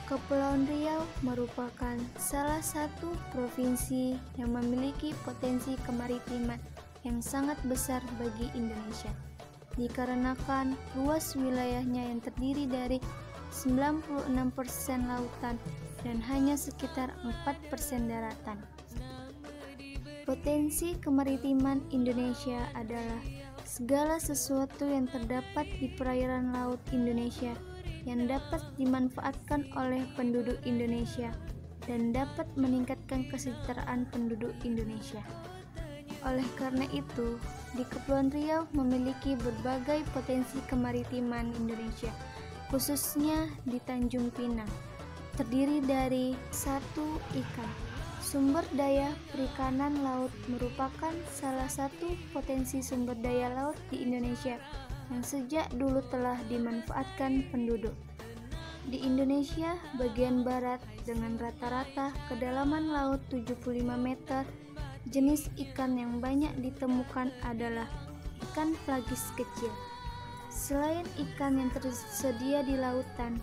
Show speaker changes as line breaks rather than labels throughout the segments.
Kepulauan Riau merupakan salah satu provinsi yang memiliki potensi kemaritiman yang sangat besar bagi Indonesia, dikarenakan luas wilayahnya yang terdiri dari 96% lautan dan hanya sekitar 4% daratan. Potensi kemaritiman Indonesia adalah segala sesuatu yang terdapat di perairan laut Indonesia yang dapat dimanfaatkan oleh penduduk Indonesia dan dapat meningkatkan kesejahteraan penduduk Indonesia. Oleh karena itu, di Kepulauan Riau memiliki berbagai potensi kemaritiman Indonesia, khususnya di Tanjung Pinang. Terdiri dari 1. Ikan. Sumber daya perikanan laut merupakan salah satu potensi sumber daya laut di Indonesia yang sejak dulu telah dimanfaatkan penduduk. Di Indonesia bagian barat dengan rata-rata kedalaman laut 75 meter, jenis ikan yang banyak ditemukan adalah ikan pelagis kecil. Selain ikan yang tersedia di lautan,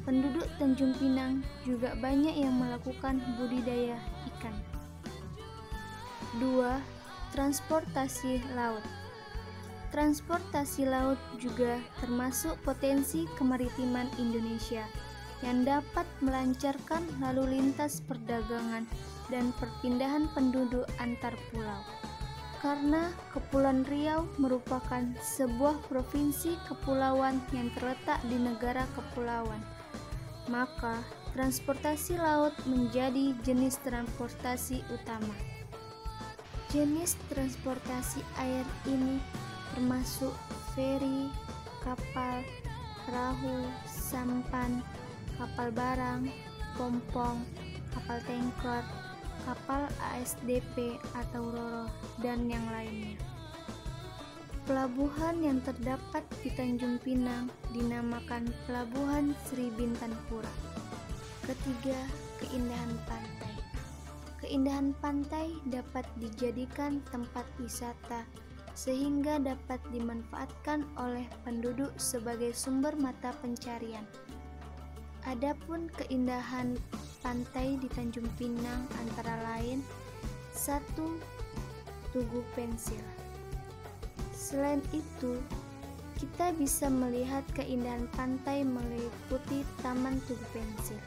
penduduk Tanjung Pinang juga banyak yang melakukan budidaya ikan. 2. Transportasi laut. Transportasi laut juga termasuk potensi kemaritiman Indonesia yang dapat melancarkan lalu lintas perdagangan dan perpindahan penduduk antar pulau. Karena Kepulauan Riau merupakan sebuah provinsi kepulauan yang terletak di negara kepulauan, maka transportasi laut menjadi jenis transportasi utama. Jenis transportasi air ini termasuk feri, kapal, perahu, sampan, kapal barang, pompong, kapal tanker, kapal ASDP atau RoRo, dan yang lainnya. Pelabuhan yang terdapat di Tanjung Pinang dinamakan Pelabuhan Sri Bintanpura. 3. Keindahan pantai. Keindahan pantai dapat dijadikan tempat wisata sehingga dapat dimanfaatkan oleh penduduk sebagai sumber mata pencarian. Adapun keindahan pantai di Tanjung Pinang antara lain 1. Tugu Pensil. Selain itu, kita bisa melihat keindahan pantai meliputi Taman Tugu Pensil.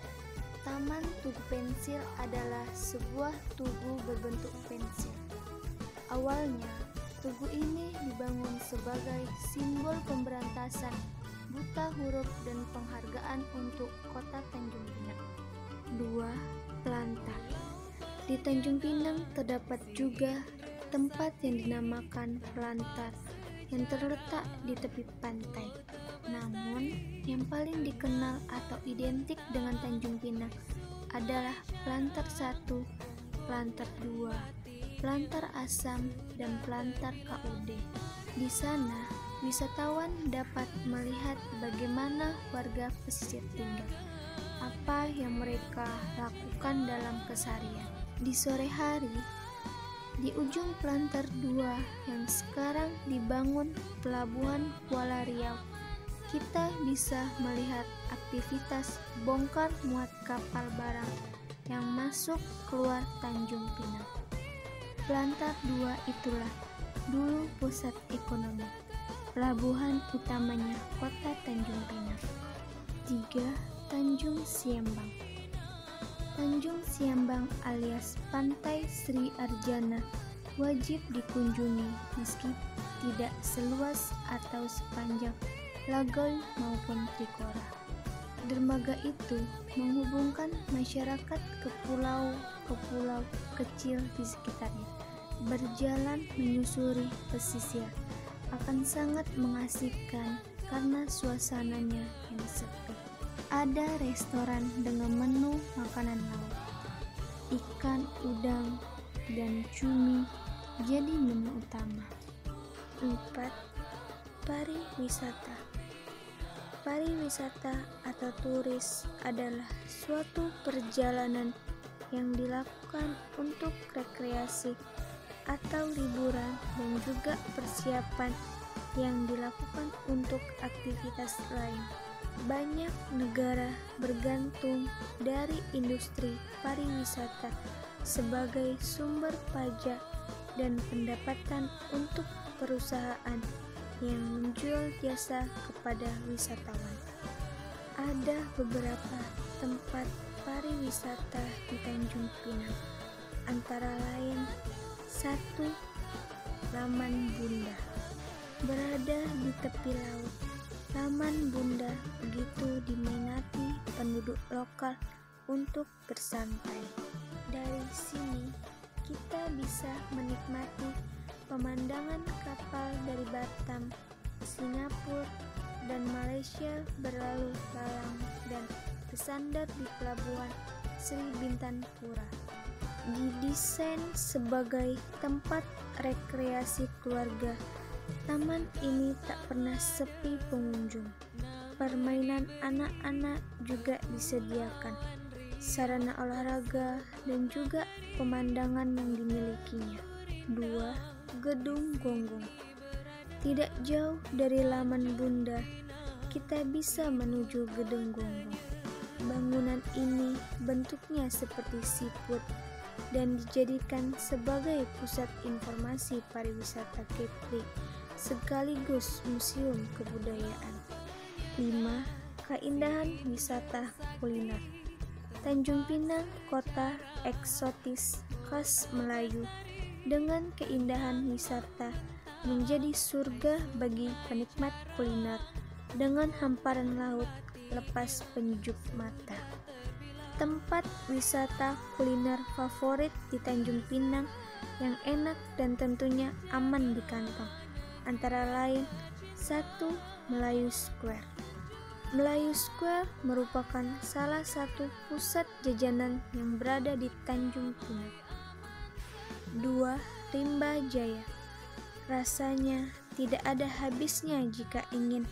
Taman Tugu Pensil adalah sebuah tugu berbentuk pensil. Awalnya, tugu ini dibangun sebagai simbol pemberantasan buta huruf dan penghargaan untuk kota Tanjung Pinang. 2. Pelantar. Di Tanjung Pinang terdapat juga tempat yang dinamakan Pelantar yang terletak di tepi pantai. Namun, yang paling dikenal atau identik dengan Tanjung Pinang adalah Pelantar 1, Pelantar 2, Pelantar Asam, dan Pelantar KUD. Di sana, wisatawan dapat melihat bagaimana warga pesisir tinggal, apa yang mereka lakukan dalam keseharian. Di sore hari, di ujung Pelantar 2 yang sekarang dibangun Pelabuhan Kuala Riau, kita bisa melihat aktivitas bongkar muat kapal barang yang masuk keluar Tanjung Pinang. Pelantar 2 itulah dulu pusat ekonomi, pelabuhan utamanya kota Tanjung Pinang. 3. Tanjung Siambang. Tanjung Siambang alias Pantai Sri Arjana wajib dikunjungi meski tidak seluas atau sepanjang Lagoy maupun Trikora. Dermaga itu menghubungkan masyarakat ke pulau-pulau kecil di sekitarnya. Berjalan menyusuri pesisir akan sangat mengasihkan karena suasananya yang sepi. Ada restoran dengan menu makanan laut, ikan, udang, dan cumi jadi menu utama. 4. Pariwisata. Pariwisata atau turis adalah suatu perjalanan yang dilakukan untuk rekreasi atau liburan dan juga persiapan yang dilakukan untuk aktivitas lain. Banyak negara bergantung dari industri pariwisata sebagai sumber pajak dan pendapatan untuk perusahaan yang menjual jasa kepada wisatawan. Ada beberapa tempat pariwisata di Tanjung Pinang, antara lain 1. Laman Bunda. Berada di tepi laut, Laman Bunda begitu diminati penduduk lokal untuk bersantai. Dari sini kita bisa menikmati pemandangan kapal dari Batam, Singapura, dan Malaysia berlalu lalang dan bersandar di pelabuhan Sri Bintang Pura. Didesain sebagai tempat rekreasi keluarga, taman ini tak pernah sepi pengunjung. Permainan anak-anak juga disediakan, sarana olahraga, dan juga pemandangan yang dimilikinya. 2. Gedung Gonggong. Tidak jauh dari Laman Bunda, kita bisa menuju Gedung Gonggong. Bangunan ini bentuknya seperti siput dan dijadikan sebagai pusat informasi pariwisata Kepri sekaligus museum kebudayaan. 5. Keindahan wisata kuliner. Tanjung Pinang kota eksotis khas Melayu dengan keindahan wisata menjadi surga bagi penikmat kuliner dengan hamparan laut lepas penyejuk mata. Tempat wisata kuliner favorit di Tanjung Pinang yang enak dan tentunya aman di kantong, antara lain 1. Melayu Square. Melayu Square merupakan salah satu pusat jajanan yang berada di Tanjung Pinang. 2. Rimba Jaya. Rasanya tidak ada habisnya jika ingin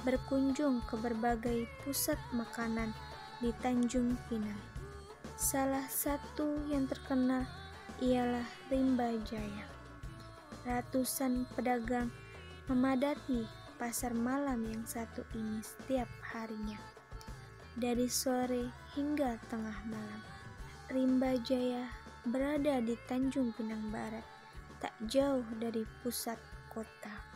berkunjung ke berbagai pusat makanan di Tanjung Pinang. Salah satu yang terkenal ialah Rimba Jaya. Ratusan pedagang memadati pasar malam yang satu ini setiap harinya. Dari sore hingga tengah malam, Rimba Jaya berada di Tanjung Pinang Barat, tak jauh dari pusat kota.